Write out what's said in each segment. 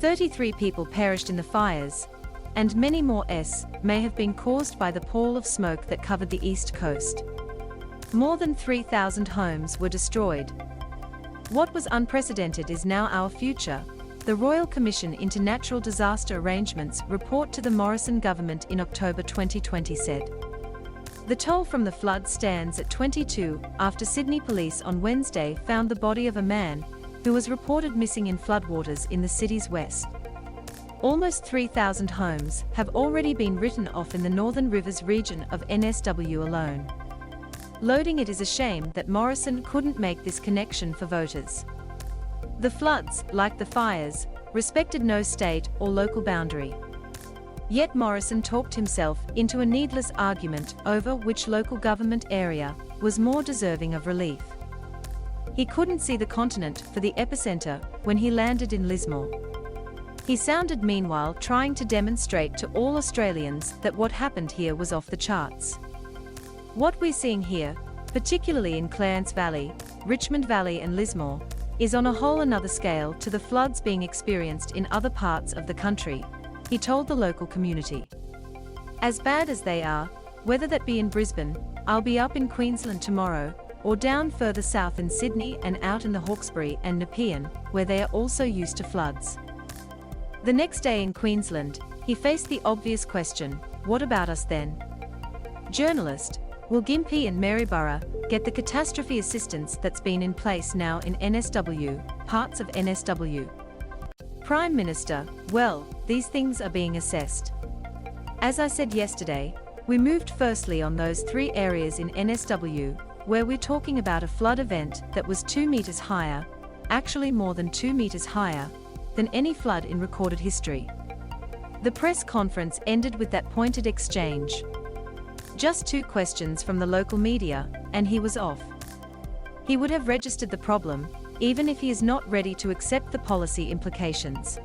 33 people perished in the fires, and many more may have been caused by the pall of smoke that covered the east coast. More than 3,000 homes were destroyed. What was unprecedented is now our future, the Royal Commission into Natural Disaster Arrangements report to the Morrison government in October 2020 said. The toll from the flood stands at 22 after Sydney police on Wednesday found the body of a man who was reported missing in floodwaters in the city's west. Almost 3,000 homes have already been written off in the Northern Rivers region of NSW alone. Loading it is a shame that Morrison couldn't make this connection for voters. The floods, like the fires, respected no state or local boundary. Yet Morrison talked himself into a needless argument over which local government area was more deserving of relief. He couldn't see the continent for the epicenter when he landed in Lismore. He sounded meanwhile trying to demonstrate to all Australians that what happened here was off the charts. What we're seeing here, particularly in Clarence Valley, Richmond Valley and Lismore, is on a whole another scale to the floods being experienced in other parts of the country, he told the local community. As bad as they are, whether that be in Brisbane, I'll be up in Queensland tomorrow, or down further south in Sydney and out in the Hawkesbury and Nipean, where they are also used to floods. The next day in Queensland, he faced the obvious question, what about us then? Journalist, will Gympie and Maryborough get the catastrophe assistance that's been in place now in NSW, parts of NSW? Prime Minister, well, these things are being assessed. As I said yesterday, we moved firstly on those 3 areas in NSW, where we're talking about a flood event that was 2 meters higher, actually more than 2 meters higher, than any flood in recorded history. The press conference ended with that pointed exchange. Just 2 questions from the local media, and he was off. He would have registered the problem, even if he is not ready to accept the policy implications.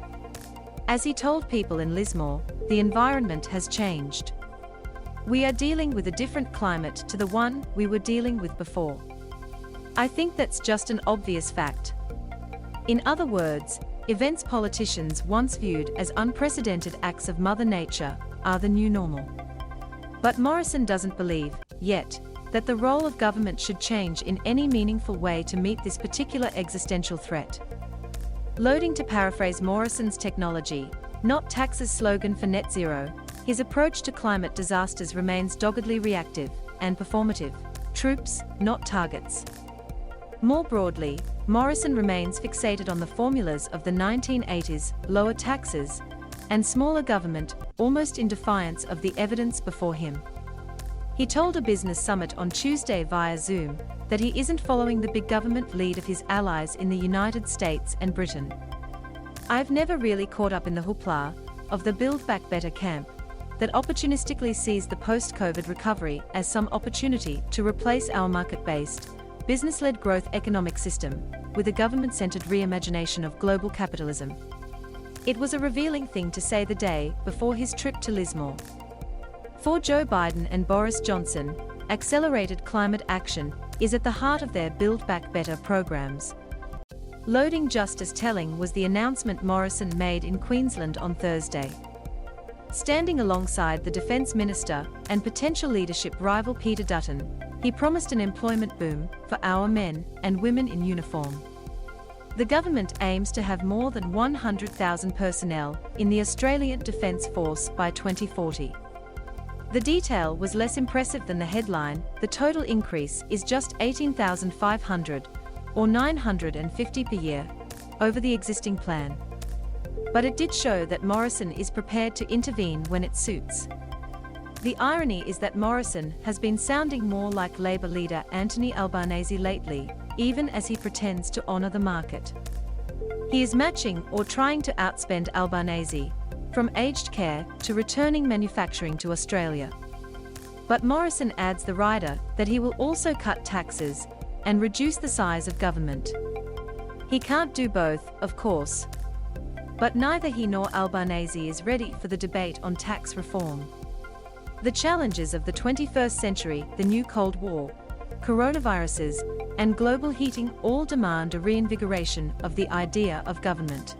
As he told people in Lismore, the environment has changed. We are dealing with a different climate to the one we were dealing with before. I think that's just an obvious fact. In other words, events politicians once viewed as unprecedented acts of Mother Nature are the new normal. But Morrison doesn't believe, yet, that the role of government should change in any meaningful way to meet this particular existential threat. Loading to paraphrase Morrison's technology, not taxes slogan for net zero, his approach to climate disasters remains doggedly reactive and performative. Troops, not targets. More broadly, Morrison remains fixated on the formulas of the 1980s, lower taxes, and smaller government, almost in defiance of the evidence before him. He told a business summit on Tuesday via Zoom that he isn't following the big government lead of his allies in the United States and Britain. I've never really caught up in the hoopla of the Build Back Better camp that opportunistically sees the post-COVID recovery as some opportunity to replace our market-based, business-led growth economic system with a government-centered reimagination of global capitalism. It was a revealing thing to say the day before his trip to Lismore. For Joe Biden and Boris Johnson, accelerated climate action is at the heart of their Build Back Better programs. Loading just as telling was the announcement Morrison made in Queensland on Thursday. Standing alongside the Defence Minister and potential leadership rival Peter Dutton, he promised an employment boom for our men and women in uniform. The government aims to have more than 100,000 personnel in the Australian Defence Force by 2040. The detail was less impressive than the headline. The total increase is just 18,500, or 950 per year, over the existing plan. But it did show that Morrison is prepared to intervene when it suits. The irony is that Morrison has been sounding more like Labor leader Anthony Albanese lately, even as he pretends to honour the market. He is matching or trying to outspend Albanese, from aged care to returning manufacturing to Australia. But Morrison adds the rider that he will also cut taxes and reduce the size of government. He can't do both, of course. But neither he nor Albanese is ready for the debate on tax reform. The challenges of the 21st century, the new Cold War, coronaviruses, and global heating all demand a reinvigoration of the idea of government.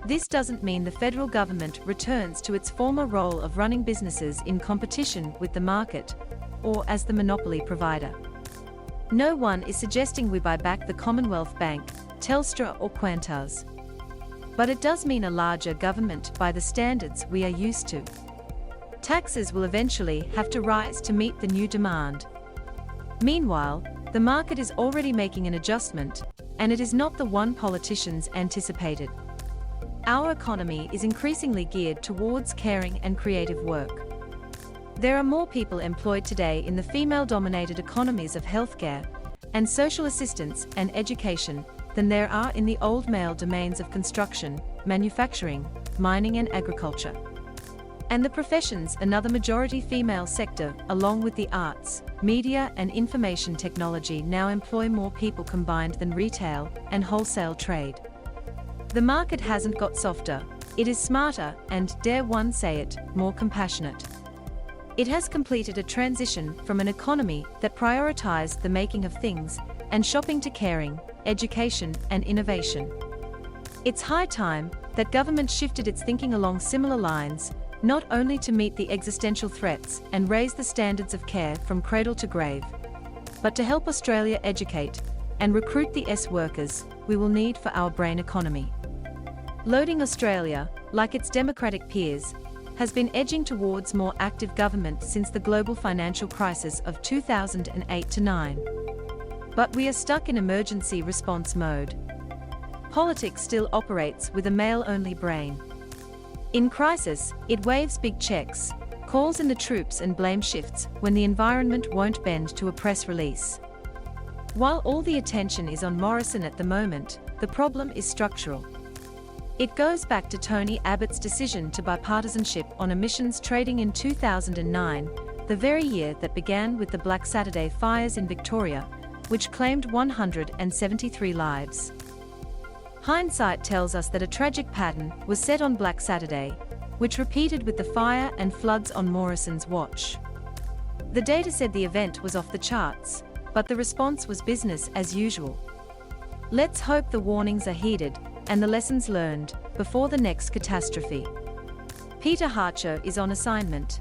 This doesn't mean the federal government returns to its former role of running businesses in competition with the market, or as the monopoly provider. No one is suggesting we buy back the Commonwealth Bank, Telstra or Qantas. But it does mean a larger government by the standards we are used to. Taxes will eventually have to rise to meet the new demand. Meanwhile, the market is already making an adjustment, and it is not the one politicians anticipated. Our economy is increasingly geared towards caring and creative work. There are more people employed today in the female-dominated economies of healthcare and social assistance and education than there are in the old male domains of construction, manufacturing, mining and agriculture. And the professions, another majority female sector, along with the arts, media and information technology, now employ more people combined than retail and wholesale trade. The market hasn't got softer, it is smarter and, dare one say it, more compassionate. It has completed a transition from an economy that prioritized the making of things and shopping to caring, education and innovation. It's high time that government shifted its thinking along similar lines, not only to meet the existential threats and raise the standards of care from cradle to grave, but to help Australia educate and recruit the workers we will need for our brain economy. Loading Australia, like its democratic peers, has been edging towards more active government since the global financial crisis of 2008-9. But we are stuck in emergency response mode. Politics still operates with a male-only brain. In crisis, it waves big checks, calls in the troops and blame shifts when the environment won't bend to a press release. While all the attention is on Morrison at the moment, the problem is structural. It goes back to Tony Abbott's decision to bipartisanship on emissions trading in 2009, the very year that began with the Black Saturday fires in Victoria, which claimed 173 lives. Hindsight tells us that a tragic pattern was set on Black Saturday, which repeated with the fire and floods on Morrison's watch. The data said the event was off the charts, but the response was business as usual. Let's hope the warnings are heeded and the lessons learned before the next catastrophe. Peter Harcher is on assignment.